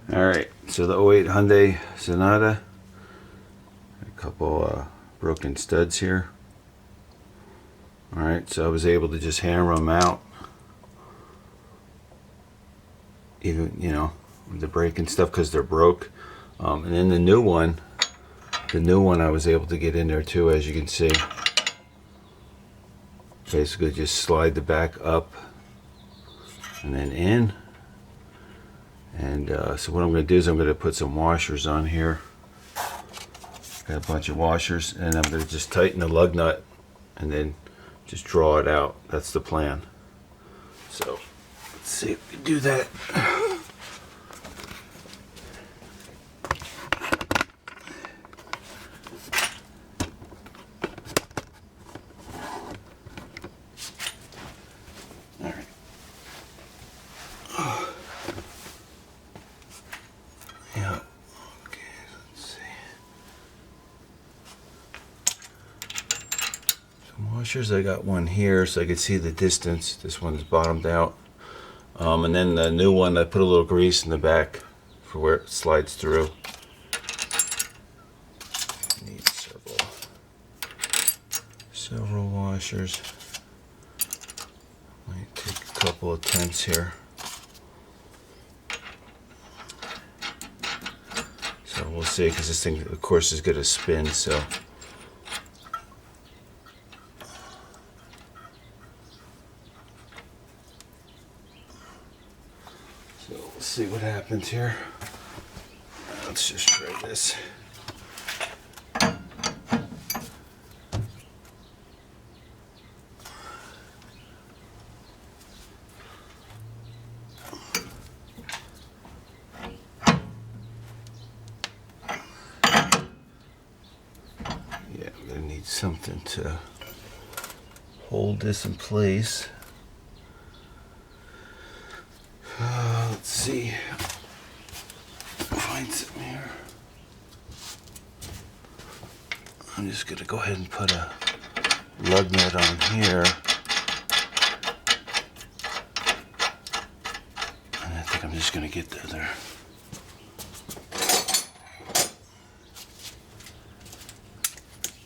Alright, so the '08 Hyundai Sonata. A couple broken studs here. Alright, so I was able to just hammer them out. Even, you know, with the brake and stuff because they're broke. And then the new one I was able to get in there too, as you can see. Basically just slide the back up and then in. And so what I'm going to do is I'm going to put some washers on here. Got a bunch of washers, and I'm going to just tighten the lug nut and then just draw it out. That's the plan. So let's see if we can do that. Washers, I got one here so I could see the distance. This one's bottomed out. And then the new one, I put a little grease in the back for where it slides through. Need several washers. Might take a couple attempts here. So we'll see, because this thing, of course, is going to spin. So. So we'll see what happens here. Let's just try this. Yeah, I'm gonna need something to hold this in place. Let's see. Find some here. I'm just gonna go ahead and put a lug nut on here. And I think I'm just gonna get the other.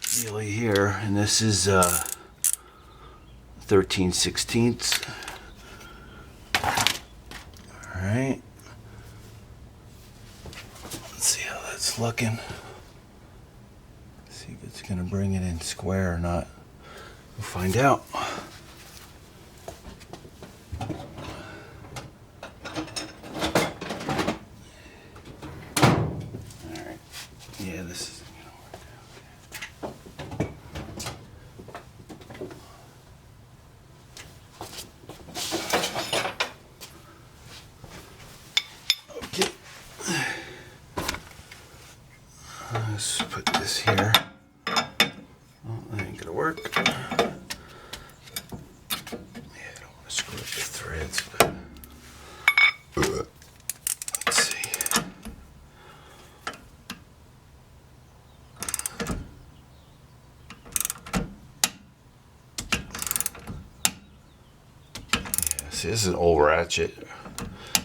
Dealy here, and this is 13/16. Alright. Let's see how that's looking. See if it's gonna bring it in square or not. We'll find out. Alright. Yeah, this is let's put this here. Oh, that ain't gonna work. Yeah, I don't want to screw up the threads, but let's see. Yeah, see, this is an old ratchet.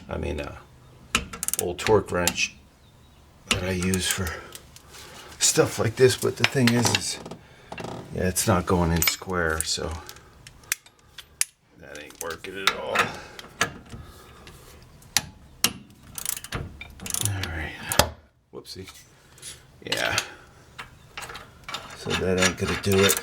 I mean, old torque wrench that I use for stuff like this, but the thing is yeah, it's not going in square, so that ain't working at all. Alright. Whoopsie. Yeah. So that ain't gonna do it.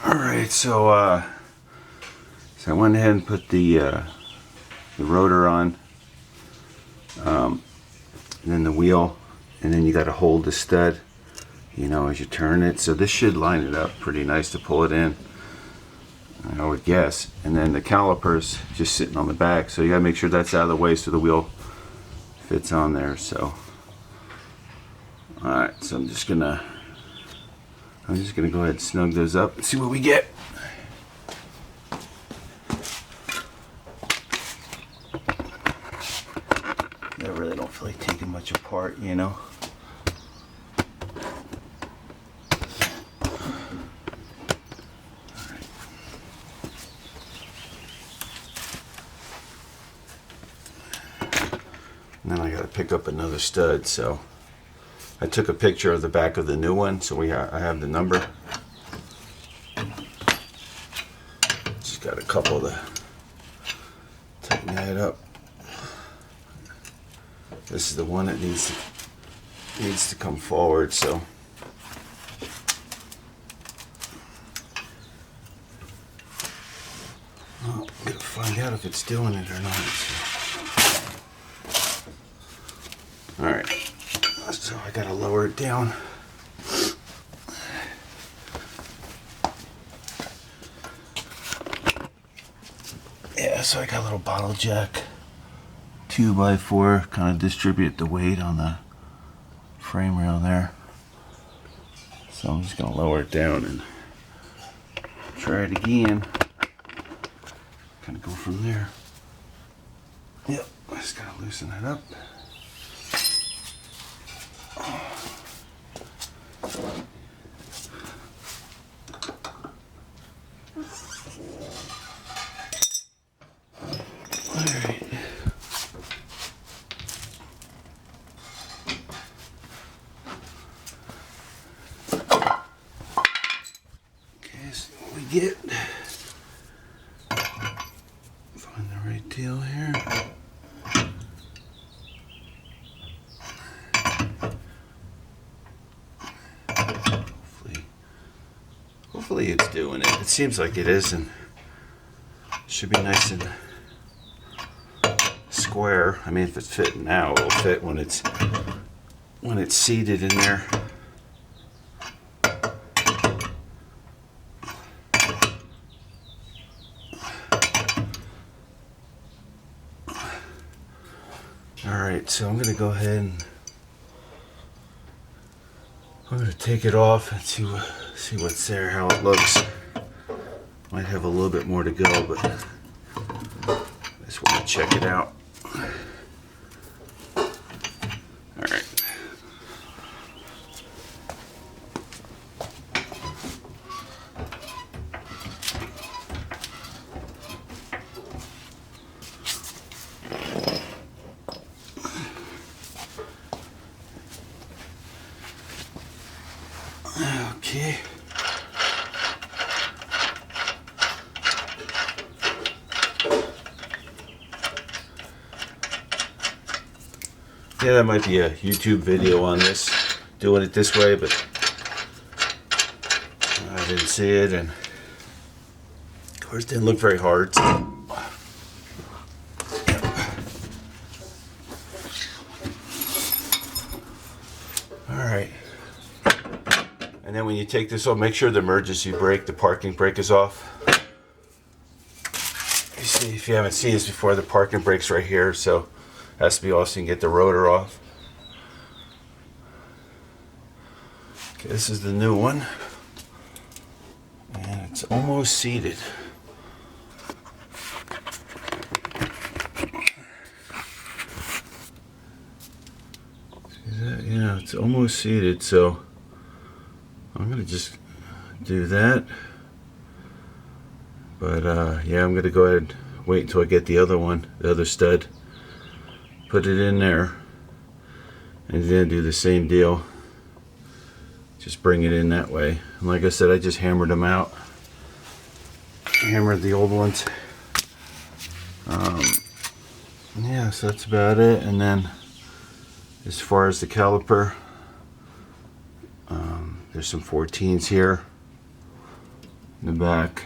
Alright, so I went ahead and put the rotor on, and then the wheel, and then you got to hold the stud, you know, as you turn it. So this should line it up pretty nice to pull it in, I would guess. And then the calipers just sitting on the back, so you got to make sure that's out of the way so the wheel fits on there. So alright, so I'm just gonna go ahead and snug those up and see what we get. I really don't feel like taking much apart, you know. And then I got to pick up another stud. So I took a picture of the back of the new one, so I have the number. Just got a couple to tighten that up. This is the one that needs to come forward. So well, I'm gonna find out if it's doing it or not. All right, so I gotta lower it down. Yeah, so I got a little bottle jack, 2x4, kind of distribute the weight on the frame rail there. So I'm just gonna lower it down and try it again. Kind of go from there. Yep, I just gotta loosen it up. Alright. Okay, so we get. Find the right deal here. Hopefully it's doing it. It seems like it is, and should be nice and square. I mean, if it's fitting now, it'll fit when it's seated in there. Alright, so I'm gonna go ahead and I'm gonna take it off and see what's there, how it looks. Might have a little bit more to go, but I just want to check it out. Alright. Okay. Yeah, that might be a YouTube video on this, doing it this way, but I didn't see it, and of course it didn't look very hard. So. Alright. And then when you take this off, make sure the emergency brake, the parking brake is off. You see, if you haven't seen this before, the parking brake's right here, so it has to be off so you can get the rotor off. Okay, this is the new one. And it's almost seated. See that? Yeah, it's almost seated, so I'm gonna just do that. But yeah, I'm gonna go ahead and wait until I get the other one, the other stud. Put it in there, and then do the same deal. Just bring it in that way. And like I said, I just hammered them out. Hammered the old ones. Yeah, so that's about it. And then as far as the caliper, there's some 14s here in the back,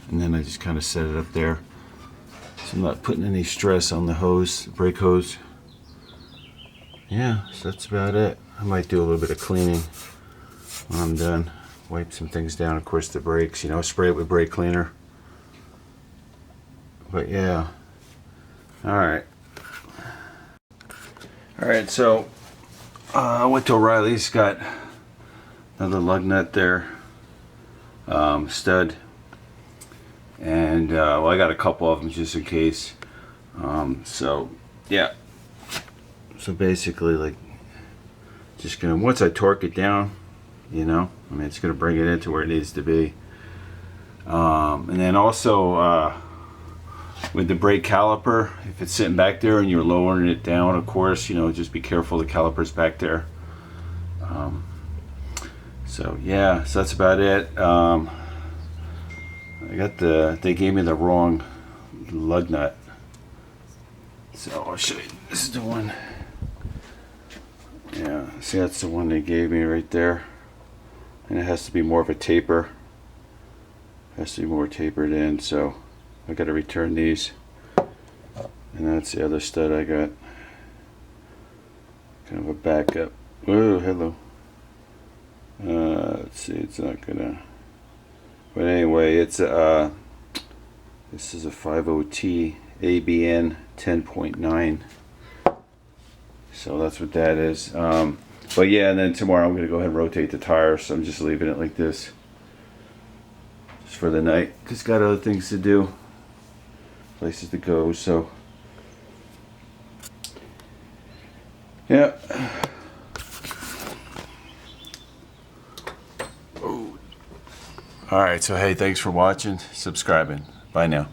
and then I just kind of set it up there, so I'm not putting any stress on the hose, the brake hose. Yeah, so that's about it. I might do a little bit of cleaning when I'm done. Wipe some things down, of course the brakes, you know, spray it with brake cleaner. But yeah, alright. Alright, so I went to O'Reilly's, got another lug nut there, stud, and well, I got a couple of them just in case. So yeah, so basically, like, just gonna, once I torque it down, you know, I mean, it's gonna bring it into where it needs to be. And then also with the brake caliper, if it's sitting back there and you're lowering it down, of course, you know, just be careful the caliper's back there. So yeah, so that's about it. I got they gave me the wrong lug nut. So I'll show you. This is the one. Yeah, see, that's the one they gave me right there. And it has to be more of a taper. It has to be more tapered in, so I got to return these. And that's the other stud I got. Kind of a backup. Whoa, hello. Let's see, it's not gonna. But anyway, it's this is a 50T ABN 10.9. So that's what that is. But yeah, and then tomorrow I'm gonna go ahead and rotate the tires. So I'm just leaving it like this, just for the night. Cause got other things to do, places to go. So yeah. Alright, so hey, thanks for watching, subscribing. Bye now.